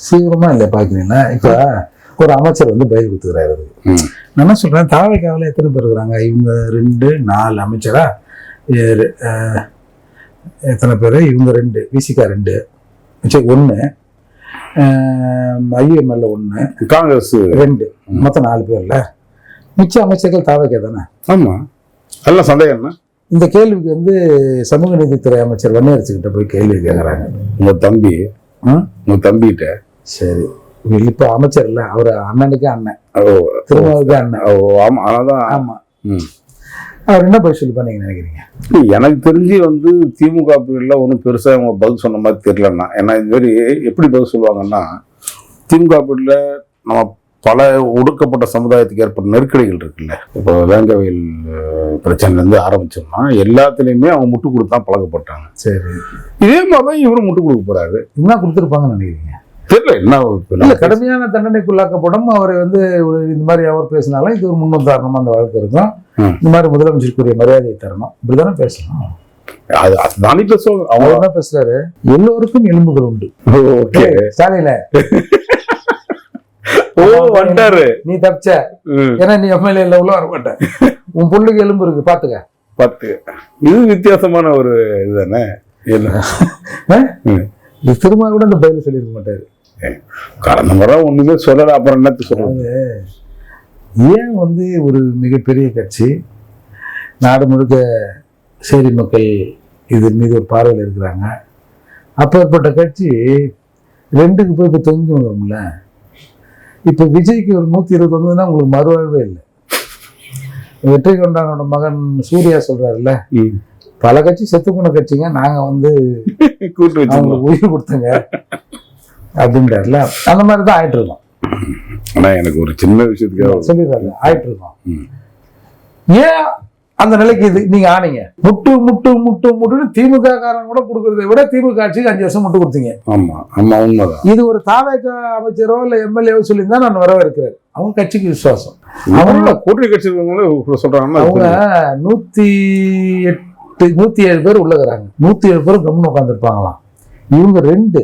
சீக்கிரமா இல்லை பாக்குறீங்கன்னா, இப்ப ஒரு அமைச்சர் வந்து பயிர் கொடுத்துக்கிறாரு. நான் என்ன சொல்றேன், தாவைக்காவில் எத்தனை பேர் இருக்கிறாங்க? இவங்க 2 4 அமைச்சரா, எத்தனை பேர்? இவங்க 2, விசிகா 2, 1, ஐஎம்எல்ல 1, காங்கிரஸ் 2, மொத்தம் 4 பேர்ல. மிச்ச அமைச்சர்கள் தாவைக்கா தானே? ஆமா, எல்லாம் சந்தேகம். இந்த கேள்விக்கு வந்து சமூக நீதித்துறை அமைச்சர் வன்னியரசுகிட்ட போய் கேள்வி கேட்கறாங்க. உங்க தம்பிகிட்ட. சரி, இப்ப அமைச்சர் இல்ல, அவர் அண்ணனுக்கு அண்ணன், திருமாவுக்கு அண்ணன். ஆமா, அவர் என்ன போய் சொல்லி பண்ணீங்க நினைக்கிறீங்க? எனக்கு தெரிஞ்சு வந்து திமுக பீரியட்ல ஒன்றும் பெருசா அவங்க பதில் சொன்ன மாதிரி தெரியலன்னா. ஏன்னா இது மாதிரி எப்படி பதில் சொல்லுவாங்கன்னா, திமுக பீரியட்ல நம்ம பல ஒடுக்கப்பட்ட சமுதாயத்துக்கு ஏற்பட்ட நெருக்கடிகள் இருக்குல்ல. இப்போ வேங்கவேல் பிரச்சனைலேருந்து ஆரம்பிச்சோம்னா எல்லாத்துலேயுமே அவங்க முட்டு கொடுத்து தான் பழக்கப்பட்டாங்க. சரி, இதே மாதிரி தான் இவரும் முட்டு கொடுக்க போறாரு. என்ன கொடுத்துருப்பாங்கன்னு நினைக்கிறீங்க? தெரியல. என்ன கடுமையான தண்டனைக்குள்ளாக்கப்படும் அவரை வந்து இந்த மாதிரி அவர் பேசினாலும் இது ஒரு முன்னுதாரணமா அந்த வழக்கு இருக்கும். இந்த மாதிரி முதலமைச்சருக்குரிய மரியாதையை தரணும், இப்படிதானே பேசணும். அதுதானே பேசுவாங்க. அவங்க என்ன பேசுறாரு, எல்லோருக்கும் எலும்புகள் உண்டு. ஸ்டாலின்ல வந்துட்டாரு, நீ தப்பிச்ச, ஏன்னா நீ எம்எல்ஏ உள்ள வர மாட்ட, உன் புள்ளுக்கு எலும்பு இருக்கு பாத்துக்க. இது வித்தியாசமான ஒரு இதுதானே. திரும்ப கூட இந்த பதில சொல்லிருக்க மாட்டாரு. கடந்த முறை ஒண்ணுமே சொல்லல, அப்புறம் என்னத்து சொல்றது? ஏன் வந்து ஒரு மிகப்பெரிய கட்சி, நாடு முழுக்க சேரி மக்கள் இது மீது ஒரு பார்வையில் இருக்கிறாங்க, அப்பேற்பட்ட கட்சி 2க்கு போய் இப்போ தொங்கி வந்துடும்ல. இப்போ விஜய்க்கு ஒரு 120 வந்ததுன்னா உங்களுக்கு மறுவாழ்வே இல்லை. வெற்றி கொண்டானோட மகன் சூர்யா சொல்றாருல்ல, பல கட்சி செத்து போன கட்சிங்க, நாங்க வந்து அவங்களுக்கு உயிர் கொடுத்தங்க அப்படின்றாருல. அந்த மாதிரிதான் ஆயிட்டு இருக்கோம். ஆனா எனக்கு ஒரு சின்ன விஷயத்துக்கு சொல்லிடுறாரு, ஆயிட்டு இருக்கோம். ஏன் அந்த நிலைக்கு இது நீங்க ஆனீங்க? முட்டு முட்டு முட்டு முட்டுன்னு திமுக காரன் கூட கொடுக்கறதை விட திமுக ஆட்சிக்கு 5 வருஷம் முட்டு கொடுத்தீங்க. ஆமா ஆமா, உண்மைதான். இது ஒரு தாவேக அமைச்சரோ இல்ல எம்எல்ஏவோ சொல்லியிருந்தா நான் வரவேற்கிறேன். அவங்க கட்சிக்கு விசுவாசம். அவங்க கூட்டணி கட்சி சொல்றாங்கன்னா அவங்க 107 பேர் உள்ளகிறாங்க. 107 பேரும் கம்முன்னு உட்காந்துருப்பாங்களாம். இவங்க 2,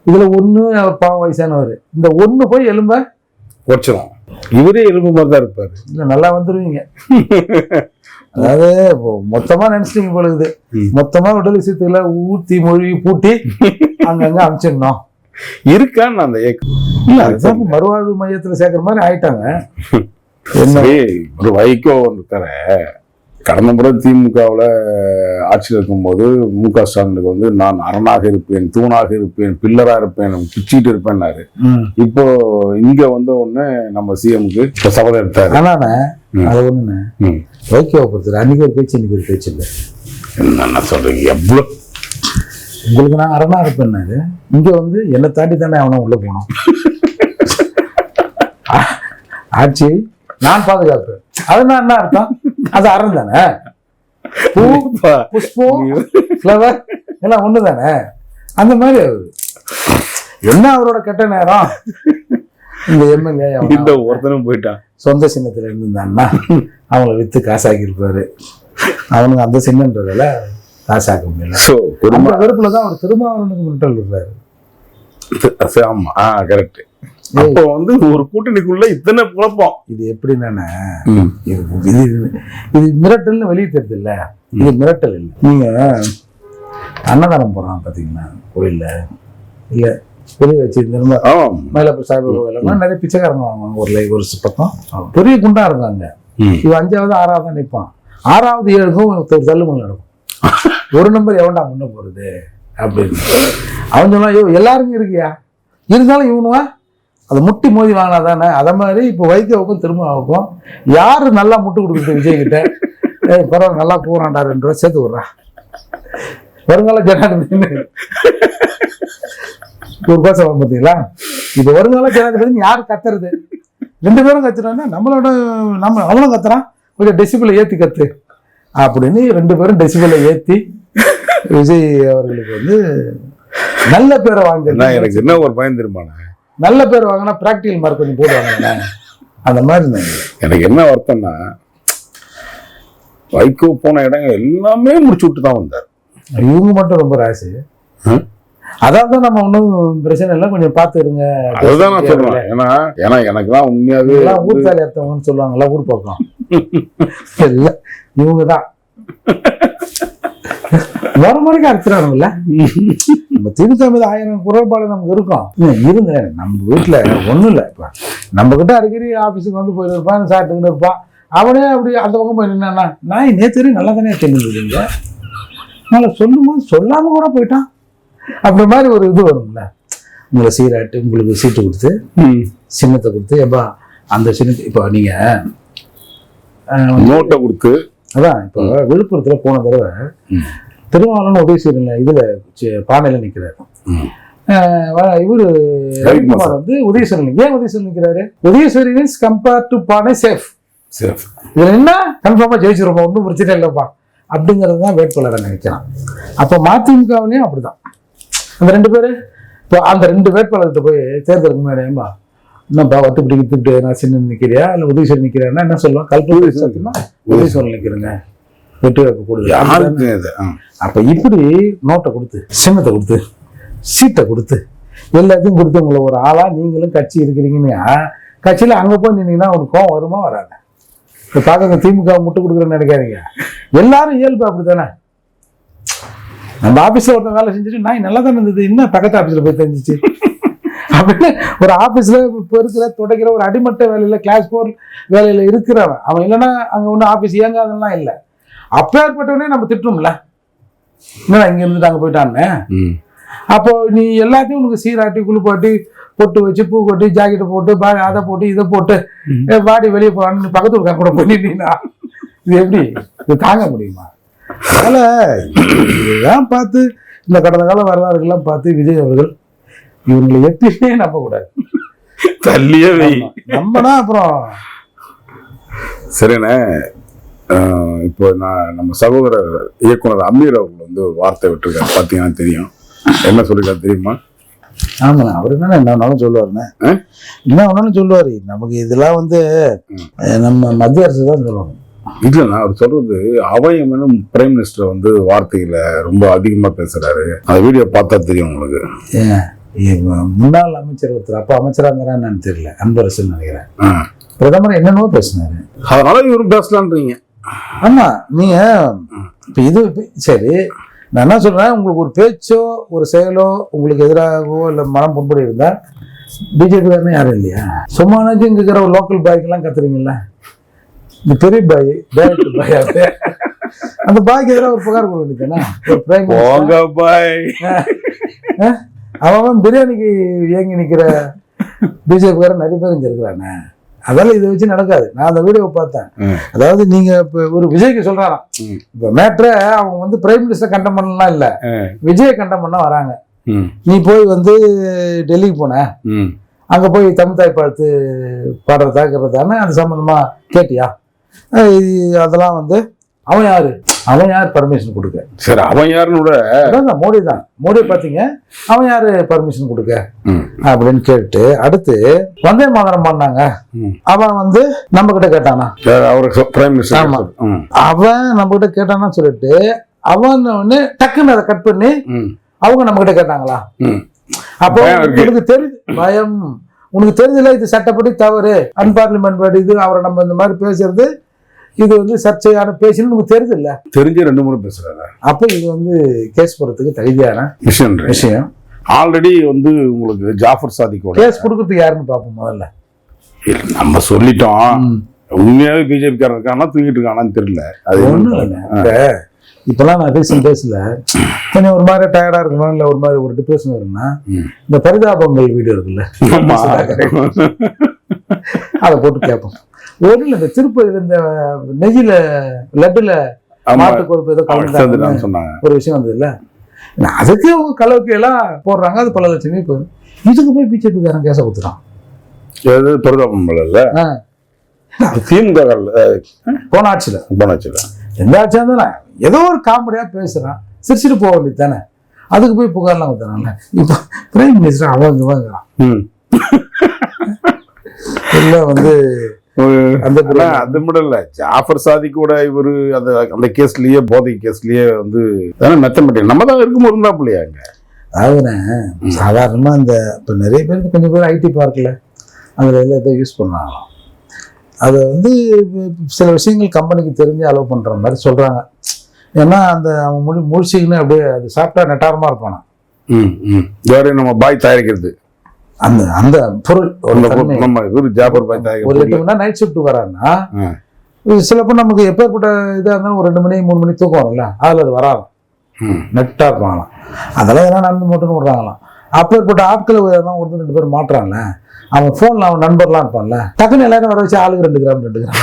இதுல 1 அவர் பாவம் வயசானவர். இந்த 1 போய் எலும்ப உடைச்சிடும். இவரே எலும்பு மாதிரி தான் இருப்பாரு. இல்ல நல்லா வந்துருவீங்க. அதாவது மொத்தமா நினைச்சிட்டீங்க பொழுது, மொத்தமா விடுதலை சீத்துல ஊத்தி மொழி பூட்டி அங்கங்க அமைச்சிடணும் இருக்கான்னு அந்த ஏக்கம் மறுவாழ்வு மையத்துல சேர்க்கிற மாதிரி ஆயிட்டாங்க. ஒரு வைகோ இருக்கார, கடந்த முறை திமுகவில் ஆட்சியில் இருக்கும்போது முக ஸ்டாலினுக்கு வந்து நான் அரணாக இருப்பேன், தூணாக இருப்பேன், பில்லரா இருப்பேன், பிச்சுட்டு இருப்பேன்னாரு. இப்போ இங்க வந்த உடனே நம்ம சிஎம்க்கு இப்போ சபதம் எடுத்தாரு. ஆனாண்ணே அது ஒண்ணுண்ணே, வைகோவை பொறுத்தது அன்னைக்கு ஒரு பேச்சு, இன்னைக்கு ஒரு பேச்சு இல்லை. என்ன சொல்றீங்க? எவ்வளவு உங்களுக்கு நான் அரணா இருப்பேன்னாரு. இங்க வந்து என்னை தாண்டி தானே அவனை உள்ள போனோம். ஆட்சி நான் பாதுகாப்பேன், அது நான் என்ன அர்த்தம்? அது அறம் தானே. பூ புஷ்பம் ஃப்ளவர் எல்லாம் ஒண்ணு தானே. அந்த மாதிரி அவரு என்ன அவரோட கெட்ட நேரம். இந்த எம்எல்ஏ இந்த ஒருத்தனும் போயிட்டான். சொந்த சின்னத்துல இருந்திருந்தான்னா அவங்கள வித்து காசாக்கியிருப்பாரு. அவனுக்கு அந்த சின்னன்றதால காசாக்க முடியல. ஸோ அந்த வெறுப்புல தான் அவர் திருமாவளவனுக்கு மிரட்டல் விடுறாரு. ஆமா, கரெக்ட். அப்போ வந்து ஒரு கூட்டணிக்குள்ள இத்தனை குழப்பம். இது எப்படின்னா இது மிரட்டல்னு வெளியே தெரியுது இல்ல, இது மிரட்டல் இல்லை. நீங்க அன்னதானம் போடுறாங்க பாத்தீங்கன்னா கோயில்ல, இல்ல வெளியே வச்சு மயிலாப்பூர் சாய்பாபா எல்லாம் நிறைய பிச்சைக்காரங்க வாங்குவாங்க. ஒரு பக்கம் பெரிய குண்டா இருக்காங்க. இவன் 5வது 6வது தான் நிற்பான். 6வது 7க்கும் ஒரு தள்ளுமலை நடக்கும். ஒரு நம்பர் எவன்டா முன்ன போறது அப்படின்னு அவன் சொன்னா, எல்லாருக்கும் இருக்கியா, இருந்தாலும் இவனுவா அதை முட்டி மோதி வாங்கினா தானே. அதை மாதிரி இப்போ வைகோவுக்கும் திருமாவுக்கும் யாரு நல்லா முட்டு கொடுக்குறது விஜய் கிட்ட, பரவாயில்ல நல்லா போறான்டா 2 ரூபா சேர்த்து விட்றா வருங்கால ஜனாதிபதி ஒரு பேசலாம் பார்த்தீங்களா. இப்போ வருங்கால ஜனாதிபதினு யாரு கத்துறது? 2 பேரும் கத்துறான்னா நம்ம அவனும் கத்துறான், கொஞ்சம் டெசிபிளை ஏற்றி கத்து அப்படின்னு 2 பேரும் டெசிபிளை ஏற்றி விஜய் அவர்களுக்கு வந்து நல்ல பேரை வாங்கி. எனக்கு என்ன ஒரு பயம் தெரியுமாண்ணா, நல்ல பேர் வாங்கினா பிராக்டிகல் மார்க் கொஞ்சம் போடுவாங்க. அந்த மாதிரி எனக்கு என்ன வருத்தம்னா, வைகோ போன இடங்கள் எல்லாமே முடிச்சு விட்டு தான் வந்தார். இவங்க மட்டும் ரொம்ப ராசி. அதாவது நம்ம ஒன்றும் பிரச்சனை இல்லை, கொஞ்சம் பார்த்து இருங்க. அதுதான் நான் சொல்றேன். ஏன்னா எனக்குலாம் உண்மையாவே ஊர் தாலி அர்த்தவங்கன்னு சொல்லுவாங்கல்ல ஊர் பக்கம், இல்லை இவங்க தான் வர மாதிரிக்கு அர்த்தம்ல. நம்ம திமுக மீது 1000 குறைபாடு நமக்கு இருக்கும். இருங்க, நம்ம வீட்டுல ஒண்ணும் இல்லை. இப்ப நம்ம கிட்ட அடிக்கடி ஆபீஸுக்கு வந்து போயிட்டு இருப்பான், சாப்பிட்டுக்கிட்டு இருப்பான். அவனே அப்படி அந்த பக்கம் போய் நின்னா, நான் நேற்று நல்லா தானே தெரிஞ்சுங்க, நல்லா சொல்லும் போது சொல்லாம கூட போயிட்டான். அப்படி மாதிரி ஒரு இது வரும்ல. உங்களை சீராட்டு, உங்களுக்கு சீட்டு கொடுத்து சின்னத்தை கொடுத்து, எப்பா அந்த சின்னத்தை இப்போ நீங்க நோட்டை கொடுத்து. அதான் இப்போ விழுப்புரத்துல போன தடவை திருமாவளவன் உதயசூரியன் இதுல பானையில நிக்கிறாரு. இவரு ரவிக்குமார் வந்து உதயசூரியன். ஏன் உதயசூரியன் நிக்கிறாரு? உதயசூரியன் கம்பேர் டு பானை சேஃப். இதுல என்ன கன்ஃபார்மா ஜெயிச்சிருப்போம், ஒன்றும் பிரச்சனை இல்லைப்பா அப்படிங்கிறது தான் வேட்பாளரை நினைக்கிறான். அப்போ மதிமுகவிலையும் அப்படிதான். அந்த 2 பேரு இப்போ அந்த 2 வேட்பாளர்கிட்ட போய் தேர்தலுக்கு முன்னாடியேம்பா என்னப்பா வத்து பிடிக்கிட்டு நான் சின்ன நிற்கிறியா இல்லை உதயசூரியன் நிற்கிறேன்னா என்ன சொல்லுவான்? கல்பூரி சத்தியமா உதயசூரியன் நிற்கிறேங்க, வெற்றி வாய்ப்பு கொடுக்குது. அப்ப இப்படி நோட்டை கொடுத்து, சின்னத்தை கொடுத்து, சீட்டை கொடுத்து, எல்லாத்தையும் கொடுத்து உங்களை ஒரு ஆளா நீங்களும் கட்சி இருக்கிறீங்கன்னு கட்சியில அங்க போய் நின்னீங்கன்னா ஒரு கோவம் வருமா வராது? இப்ப பார்க்க திமுக முட்டு கொடுக்குறேன்னு நினைக்காதீங்க. எல்லாரும் இயல்பு அப்படித்தானே. நம்ம ஆபீஸ்ல ஒருத்தன் வேலை செஞ்சுட்டு நான் நல்லா தானே இருந்தது, இன்னும் பக்கத்து ஆபீஸ்ல போய் தெரிஞ்சிச்சு அப்படின்னு ஒரு ஆபீஸ்ல பெருக்கிற துடைக்கிற ஒரு அடிமட்ட வேலையில கிளாஸ் 4 வேலையில இருக்கிறவன் அவன் இல்லைன்னா அங்க ஒன்றும் ஆபீஸ் இயங்காதெல்லாம் இல்லை. அப்பேற்பட்டவனே நம்ம திட்டோம்ல, என்னடா இங்க இருந்துட்டு அங்க போயிட்டான்னு. அப்போ நீ எல்லாத்தையும் உனக்கு சீராட்டி குளிப்பாட்டி பொட்டு வச்சு பூ கொட்டி ஜாக்கெட்டை போட்டு அதை போட்டு இதை போட்டு பாடி வெளியே போவான்னு பக்கத்து ஊருக்கா கூட பண்ணிட்டீங்கன்னா இது எப்படி இது தாங்க முடியுமா? அதனால இதுதான் பார்த்து இந்த கடந்த கால வரலாறுகள்லாம் பார்த்து விஜய் அவர்கள் இவங்களை எப்பயுமே நம்ப கூடாது. தள்ளியே நம்பனா அப்புறம் சரிண்ணே. இப்போ நம்ம சகோதரர் இயக்குனர் அமீர் அவர்கள் வந்து ஒரு வார்த்தை விட்டுருக்காரு, பார்த்தீங்கன்னா தெரியும். என்ன சொல்லிருக்காரு தெரியுமா? ஆமாண்ணா, அவரு என்ன ஒன்னாலும் சொல்லுவாருண்ணே, என்ன ஒன்னாலும் சொல்லுவாரு. நமக்கு இதெல்லாம் வந்து நம்ம மத்திய அரசு தான் சொல்லுவாங்க. இல்லைண்ணா, அவர் சொல்றது அவையமனும் பிரைம் மினிஸ்டர் வந்து வார்த்தைகளை ரொம்ப அதிகமா பேசுறாரு. அந்த வீடியோ பார்த்தா தெரியும் உங்களுக்கு. முன்னாள் அமைச்சர் ஒருத்தர் அப்ப அமைச்சரா இருந்தாரான்னு தெரியல, அன்பரசன் நினைக்கிறேன், பிரதமர் என்னென்னவோ பேசினாரு. அதனால இவரும் பேசலான்றீங்க. ஆமா, நீங்க இப்ப இது சரி, நான் என்ன சொல்றேன், உங்களுக்கு ஒரு பேச்சோ ஒரு செயலோ உங்களுக்கு எதிராகவோ இல்லை மனம் புண்படி இருந்தா பிஜேபி காரனே யாரும் இல்லையா? சும்மானாச்சும் இங்க இருக்கிற ஒரு லோக்கல் பாய்க்கெல்லாம் கத்துறீங்கல்ல, இந்த பெரிய பாய் டைரக்டர் பாய், அந்த பாய்க்கு எதிராக ஒரு புகார் கொடுக்க வேண்டியதானே? அவன் பிரியாணிக்கு இயங்கி நிக்கிற பிஜேபி காரன் நிறைய பேர் இங்க இருக்கிறானே. அதெல்லாம் இதை வச்சு நடக்காது. நான் அந்த வீடியோ பார்த்தேன். அதாவது நீங்க இப்ப ஒரு விஜய்க்கு சொல்றாராம், இப்ப மேட்ர அவங்க வந்து பிரைம் மினிஸ்டர் கண்டம் பண்ணலாம் இல்ல, விஜய கண்டம் பண்ண வராங்க. நீ போய் வந்து டெல்லிக்கு போன, அங்க போய் தமிழ் தாய் பார்த்து பாடுறதா இருக்கிறதானே, அது சம்பந்தமா கேட்டியா? அதெல்லாம் வந்து அவன் யாரு அவன் யார் பர்மிஷன் கொடுக்க? சரி, அவன் யாருன்னு கூட அதான் மோடி தான். மோடியை பார்த்தீங்க, அவன் யாரு பர்மிஷன் கொடுக்க அப்படின்னு கேட்டு அடுத்து வந்தே மாதரம் பண்ணாங்க. அவன் வந்து நம்ம கிட்ட கேட்டானா? அவருக்கு பிரைம் மினிஸ்டர். ஆமா, அவன் நம்ம கிட்ட கேட்டானா சொல்லிட்டு அவன் வந்து டக்குன்னு அதை கட் பண்ணி அவங்க நம்ம கிட்ட கேட்டாங்களா? அப்போ உனக்கு தெரியுது பயம், உனக்கு தெரியுதுல இது சட்டப்படி தவறு, அன்பார்லிமெண்ட் படி இது, அவரை நம்ம இந்த மாதிரி பேசுறது இது வந்து சர்ச்சையான பேசணும்னு உங்களுக்கு தெரியுது இல்ல? தெரிஞ்சு 2 முறை பேசுறாரு. அப்ப இது வந்து கேஸ் போறதுக்கு தகுதியான விஷயம். ஆல்ரெடி வந்து உங்களுக்கு ஜாஃபர் சாதிக்கோட கேஸ் கொடுக்கறதுக்கு யாருன்னு பாப்போம் முதல்ல. நம்ம சொல்லிட்டோம், உண்மையாவே பிஜேபி காரன் இருக்கானா தூங்கிட்டு இருக்கானான்னு தெரியல. அது ஒண்ணும் இல்லை. இப்பெல்லாம் நான் ரீசன்ட் டேஸ்ல கொஞ்சம் ஒரு மாதிரி டயர்டா இருக்கணும், இல்ல ஒரு மாதிரி ஒரு டிப்ரெஷன் வரும்னா இந்த பரிதாபங்கள் வீடியோ இருக்குல்ல, அதை போட்டு கேட்போம். ஒன்றும் இல்லை, இந்த திருப்பதியில இந்த நெய்யில லட்டுல மாட்டு கொழுப்பு ஏதோ கலந்து சொன்னாங்க ஒரு விஷயம் வந்தது இல்ல, அதுக்கு அவங்க கலவுக்கு எல்லாம் போடுறாங்க, அது பல லட்சமே போகுது. இதுக்கு போய் பிஜேபி காரன் கேச கொடுத்துறான். பரிதாபம் இல்ல, திமுக போன ஆட்சியில எந்த ஆட்சியா இருந்தாலும் ஏதோ ஒரு காமெடியா பேசுறான், சிரிச்சிட்டு போக வேண்டியது தானே. அதுக்கு போய் புகார்லாம் கொடுத்துறாங்க. இப்போ பிரைம் மினிஸ்டர் அவங்க வாங்குறான் இல்ல வந்து அது மட்டும் இல்ல, ஜாஃபர் சாதிக்கோட இவரு அந்த கேஸ்லயே போதை கேஸ்லயே வந்து மெத்தமெட்டிக் நம்ம தான் இருக்கும்போது இருந்தா பிள்ளையாங்க. அதாவதுண்ணே சாதாரணமா இந்த இப்போ நிறைய பேருக்கு கொஞ்சம் பேர் ஐடி பார்க்கல அதுல எல்லாம் எதோ யூஸ் பண்ணாங்களாம். அதை வந்து சில விஷயங்கள் கம்பெனிக்கு தெரிஞ்சு அலோவ் பண்ற மாதிரி சொல்றாங்க. ஏன்னா அந்த அவன் முழிச்சிக்கின்னு அப்படியே அது சாப்பிட்டா நெட்டாரமா இருப்பானா. நம்ம பாய் தயாரிக்கிறது அந்த அந்த பொருள் ஒரு 8 மணி நேரம் நைட் ஷிஃப்ட் வரான்னா சில பேர் நமக்கு எப்பேற்பட்ட இதாக இருந்தாலும் ஒரு 2 மணி 3 மணி தூக்கம் வரும்ல, அதில் அது வராது, நெட்டா இருப்பாங்களாம். அதெல்லாம் எதனா நடந்து மட்டும்னு விடுறாங்களாம். அப்பேற்பட்ட ஆட்கள் எதனா 2 பேர் மாட்டுறாங்க. அவன் ஃபோனில் அவன் நண்பர்லாம் இருப்பான்ல, டக்குன்னு எல்லாரும் வர வச்சு ஆளுக்கு 2 கிராம் 2 கிராம்.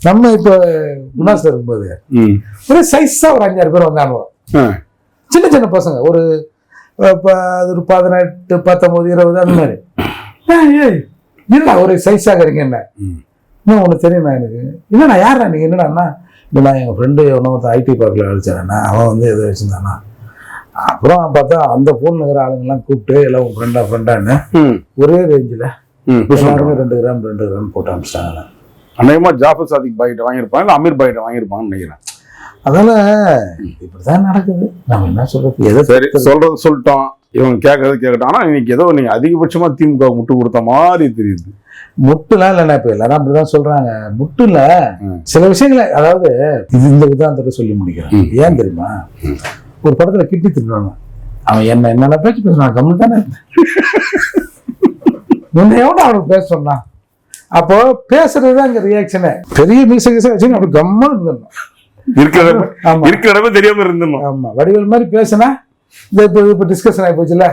நம்ம இப்போ குணாஸ்ல இருக்கும்போது ஒரு சைஸா ஒரு 5-6 பேர் வந்தாங்க, சின்ன சின்ன பசங்க, ஒரு 18, 19, 20 அந்த மாதிரி. என்னடா ஒரு சைஸாக இருக்கீங்க, என்ன இன்னும் ஒன்று தெரியும்ண்ணா எனக்கு, இல்லைண்ணா யாரா நீங்கள், என்னடாண்ணா இல்லைண்ணா எங்கள் ஃப்ரெண்டு ஒருத்தர் ஐடி பார்க்கில் அழிச்சாண்ணா, அவன் வந்து எதை வச்சுருந்தானா. அப்புறம் பார்த்தா அந்த ஃபோன் இருக்கிற ஆளுங்கெல்லாம் கூப்பிட்டு எல்லாம் ஃப்ரெண்டான்னு ஒரே ரேஞ்சில் எல்லாருமே 2 கிராம் போட்டு அனுப்பிச்சிட்டாங்க. அநேகமாக ஜாஃபர் சாதிக் பாய்கிட்ட வாங்கியிருப்பாங்க, இல்லை அமீர் பாய்கிட்ட வாங்கியிருப்பாங்கன்னு நினைக்கிறேன். அதனால இப்படிதான் நடக்குது. நம்ம என்ன சொல்றது, எதை சரி சொல்றது சொல்லிட்டோம், இவங்க கேட்கட்டும். ஆனா இன்னைக்கு ஏதோ நீங்க அதிகபட்சமா திமுக முட்டு கொடுத்த மாதிரி தெரியுது. முட்டுலாம் இல்லைண்ணா, இப்ப எல்லாரும் அப்படிதான் சொல்றாங்க. முட்டு இல்ல, சில விஷயங்களை, அதாவது இது இந்த உதாரணத்தை சொல்லி முடிக்கிறேன். ஏன் தெரியுமா, ஒரு படத்துல கிட்டி திட்டுவாங்க, அவன் என்னென்ன பேச்சு பேசுறான், கம்மி தானே எவ்வளோ அவனுக்கு பேச சொன்னான். அப்போ பேசுறதுதான் இங்க ரியாக்ஷனே. பெரிய மீச வச்சு அப்படி கம்மா இருந்துடணும், இருக்கிற தெரியாம இருந்தோம். ஆமா, வடிவேல் மாதிரி பேசினா இப்ப டிஸ்கஷன் ஆகி போச்சுல.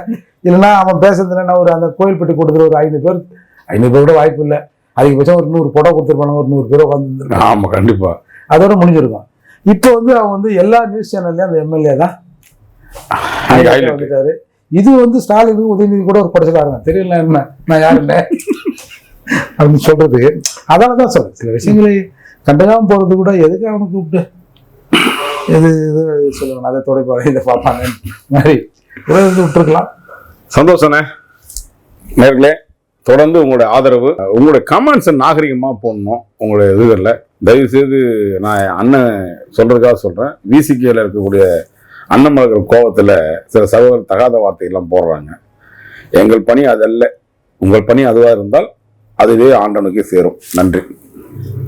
இல்லைன்னா அவன் பேசுறதுல ஒரு அந்த கோயில்பட்டி கொடுக்குற ஒரு 500 பேர் கூட வாய்ப்பு இல்லை, அதிகபட்சம் ஒரு 100 படம் கொடுத்துருப்பாங்க, ஒரு 100 பேர் உட்காந்துருக்காங்க. ஆமா கண்டிப்பா, அதோட முடிஞ்சிருக்கும். இப்போ வந்து அவன் வந்து எல்லா நியூஸ் சேனல்லையும் அந்த எம்எல்ஏ தான் வந்துட்டாரு. இது வந்து ஸ்டாலினுக்கு உதயநிதி கூட ஒரு படிச்சுட்டாருங்க, தெரியல என்ன நான் யாருன்னு அப்படின்னு சொல்றது. அதனாலதான் சொல்றேன், சில விஷயங்களை கண்டுக்காம போறது கூட எதுக்கு அவனை கூப்பிட்டு இது சொல்லுவாங்க, அதை தொடர்பு இதை பார்ப்பாங்க மாதிரி விட்டுருக்கலாம். சந்தோஷண்ணே. நேர்களே, தொடர்ந்து உங்களுடைய ஆதரவு, உங்களுடைய கமெண்ட்ஸை நாகரிகமாக போடணும். உங்களுடைய இதுகளில் தயவுசெய்து நான் அண்ணன் சொல்றதுக்காக சொல்கிறேன், விசிகேல இருக்கக்கூடிய அண்ணன்மார்கள் கோபத்தில் சில சகோதரர் தகாத வார்த்தையெல்லாம் போடுறாங்க. எங்கள் பணி அதல்ல, உங்கள் பணி அதுவாக இருந்தால் அதுவே ஆண்டவனுக்கே சேரும். நன்றி.